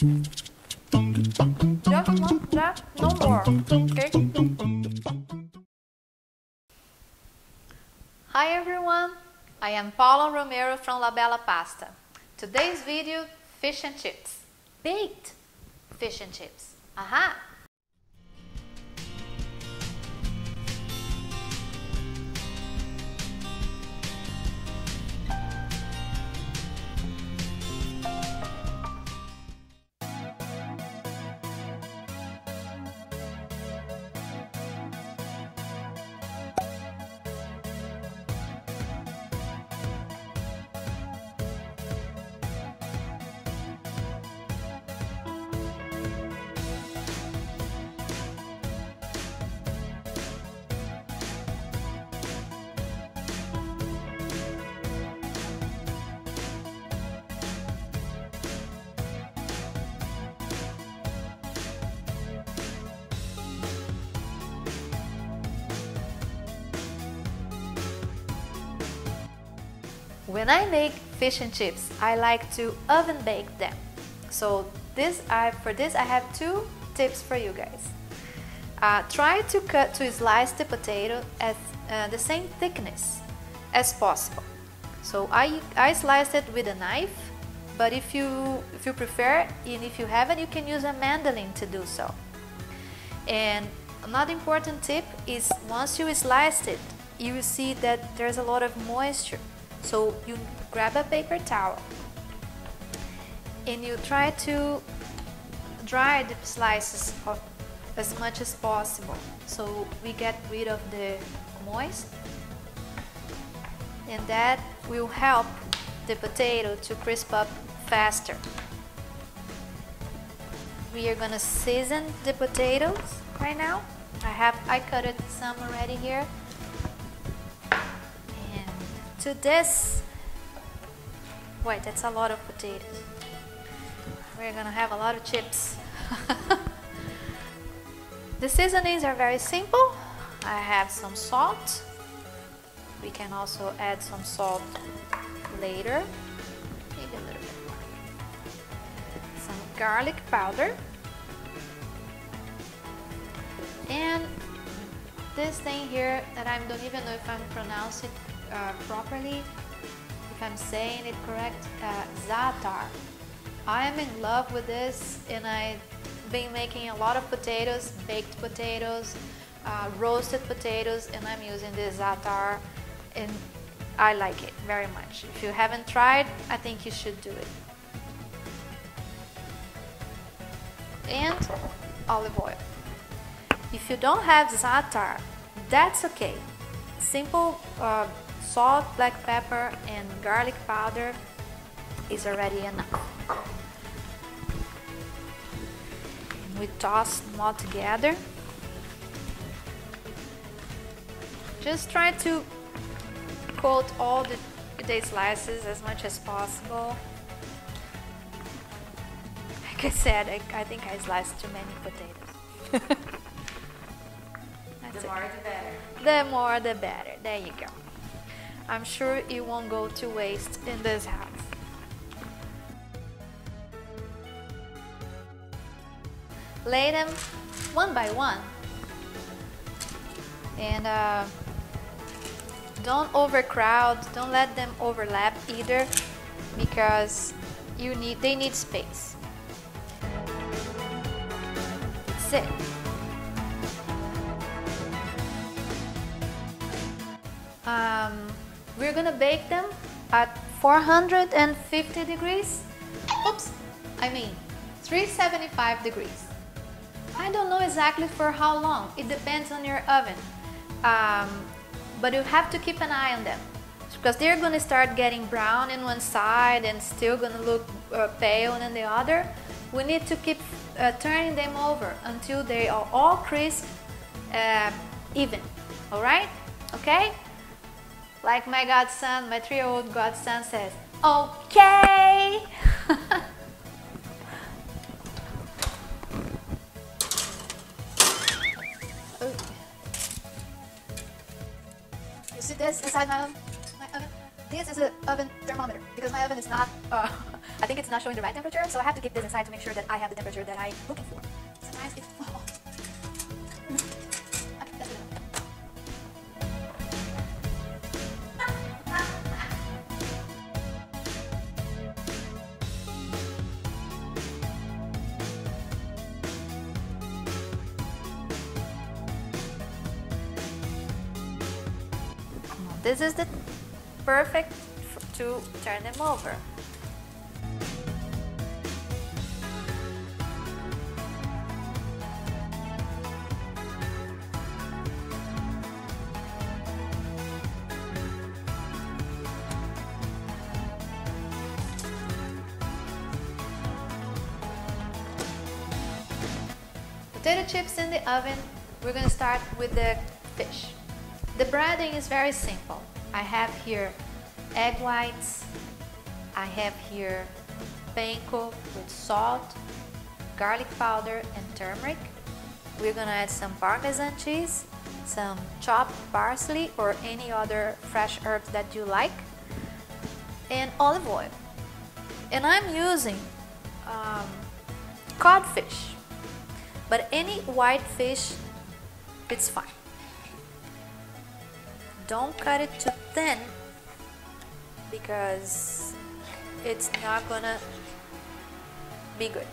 Just no more, okay? Hi everyone, I am Paula Romero from La Bella Pasta. Today's video, fish and chips. Baked fish and chips. Aha! When I make fish and chips, I like to oven bake them. So for this I have two tips for you guys. Try to slice the potato at the same thickness as possible. So I sliced it with a knife, but if you prefer and if you have it, you can use a mandolin to do so. And another important tip is once you sliced it, you will see that there's a lot of moisture. So you grab a paper towel and you try to dry the slices as much as possible, so we get rid of the moist, and that will help the potato to crisp up faster. We are gonna season the potatoes right now. I cut it some already here. To this, wait, that's a lot of potatoes. We're gonna have a lot of chips. The seasonings are very simple. I have some salt. We can also add some salt later, maybe a little bit more. Some garlic powder. And this thing here that I don't even know if I'm pronouncing it properly, if I'm saying it correct, ZA'ATAR. I am in love with this, and I've been making a lot of potatoes, baked potatoes, roasted potatoes, and I'm using this ZA'ATAR, and I like it very much. If you haven't tried, I think you should do it. And olive oil. If you don't have ZA'ATAR, that's okay. Simple salt, black pepper, and garlic powder is already enough. And we toss them all together. Just try to coat all the slices as much as possible. Like I said, I think I sliced too many potatoes. The more the better. The more the better. There you go. I'm sure you won't go to waste in this house. Lay them one by one. And don't overcrowd, don't let them overlap either, because they need space. That's it. We're gonna bake them at 450 degrees. Oops, I mean 375 degrees. I don't know exactly for how long. It depends on your oven. But you have to keep an eye on them, because they're gonna start getting brown in one side and still gonna look pale in the other. We need to keep turning them over until they are all crisp, even. All right? Okay? Like my godson, my 3-year-old godson says, okay! You see this inside my oven? This is an oven thermometer, because my oven is not I think it's not showing the right temperature, so I have to keep this inside to make sure that I have the temperature that I'm looking for. Sometimes it... Oh. Okay, that's good enough. This is the perfect to turn them over. Potato chips in the oven. We're going to start with the fish. The breading is very simple. I have here egg whites. I have here panko with salt, garlic powder and turmeric. We're going to add some Parmesan cheese, some chopped parsley or any other fresh herbs that you like, and olive oil. And I'm using codfish, but any white fish, it's fine. Don't cut it too thin because it's not gonna be good.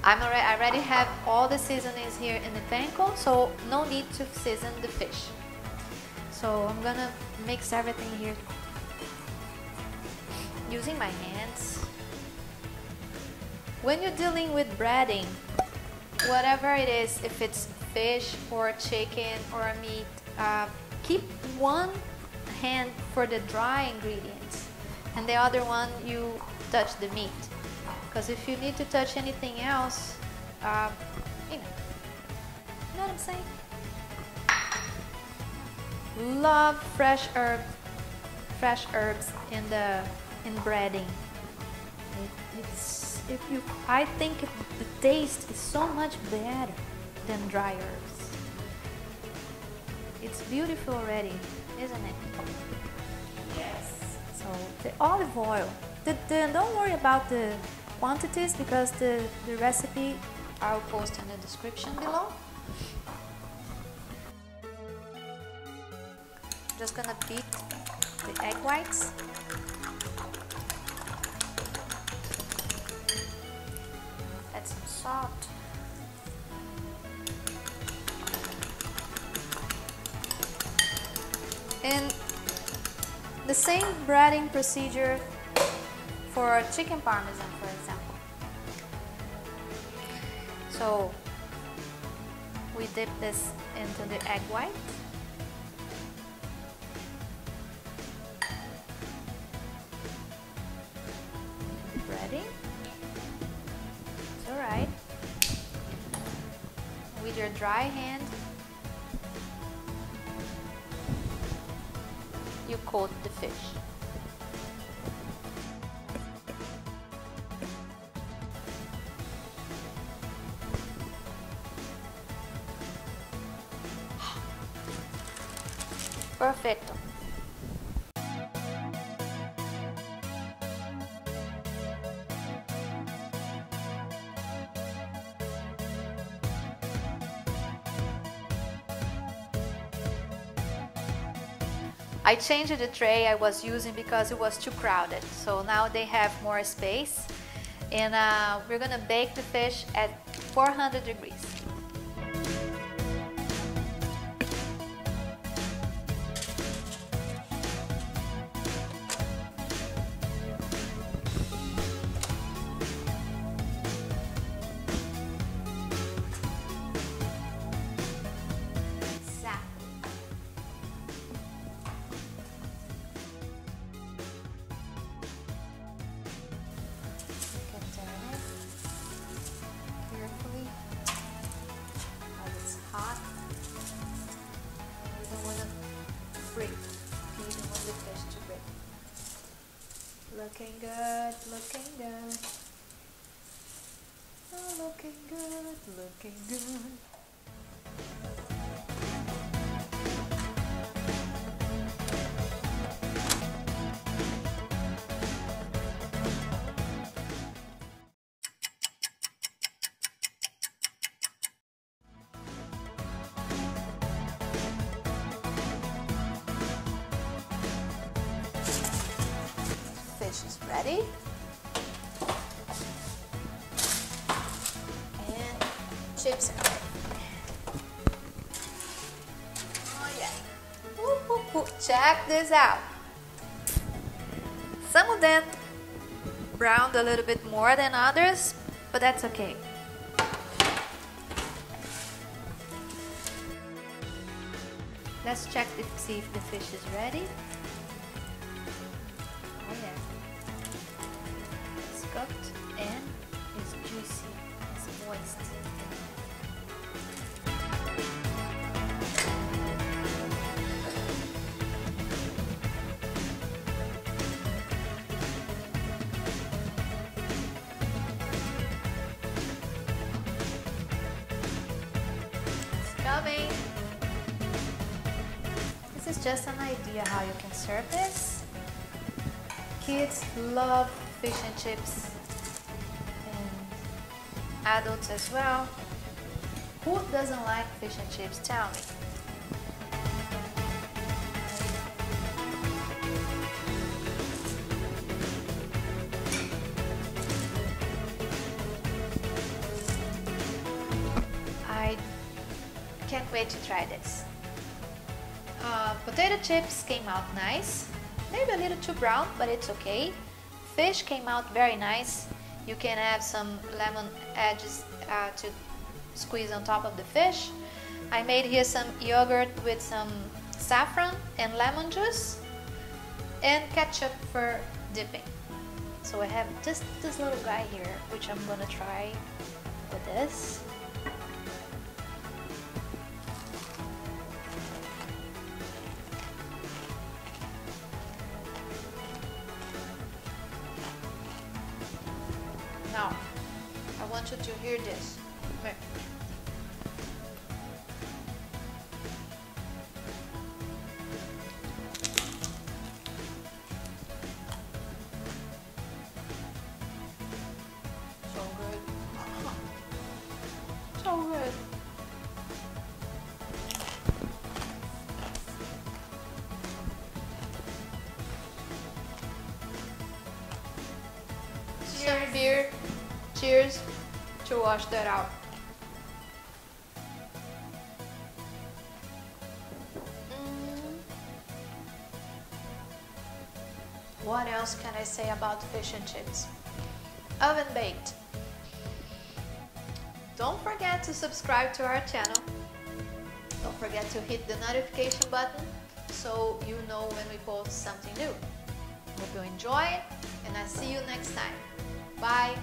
I already have all the seasonings here in the panko, so no need to season the fish. So I'm gonna mix everything here using my hands. When you're dealing with breading, whatever it is, if it's fish or chicken or meat, keep one hand for the dry ingredients and the other one you touch the meat. Because if you need to touch anything else, you know what I'm saying? Love fresh herbs in breading. I think the taste is so much better than dry herbs. It's beautiful already, isn't it? Yes. So the olive oil. Don't worry about the quantities because the recipe I'll post in the description below. Just gonna beat the egg whites. Add some salt. And the same breading procedure for chicken parmesan, for example. So we dip this into the egg white. Breading. It's alright. With your dry hand, you coat the fish. Perfecto. I changed the tray I was using because it was too crowded. So now they have more space. And we're gonna bake the fish at 400 degrees. Looking good, looking good. Oh, looking good, looking good. ready. And chips are ready. Oh yeah. Whoop, whoop, whoop. Check this out. Some of them browned a little bit more than others, but that's okay. Let's check to see if the fish is ready. Oh yeah. It's cooked and it's juicy. It's moist. It's coming. This is just an idea how you can serve this. Kids love fish and chips, and adults as well. Who doesn't like fish and chips? Tell me. I can't wait to try this. Potato chips came out nice, maybe a little too brown, but it's okay. Fish came out very nice. You can have some lemon edges to squeeze on top of the fish. I made here some yogurt with some saffron and lemon juice and ketchup for dipping. So I have just this little guy here, which I'm gonna try with this. Now, I want you to hear this. Come here. So good. So good. Some beer. Cheers to wash that out. What else can I say about fish and chips? Oven baked. Don't forget to subscribe to our channel. Don't forget to hit the notification button so you know when we post something new. Hope you enjoy it, and I'll see you next time. Bye!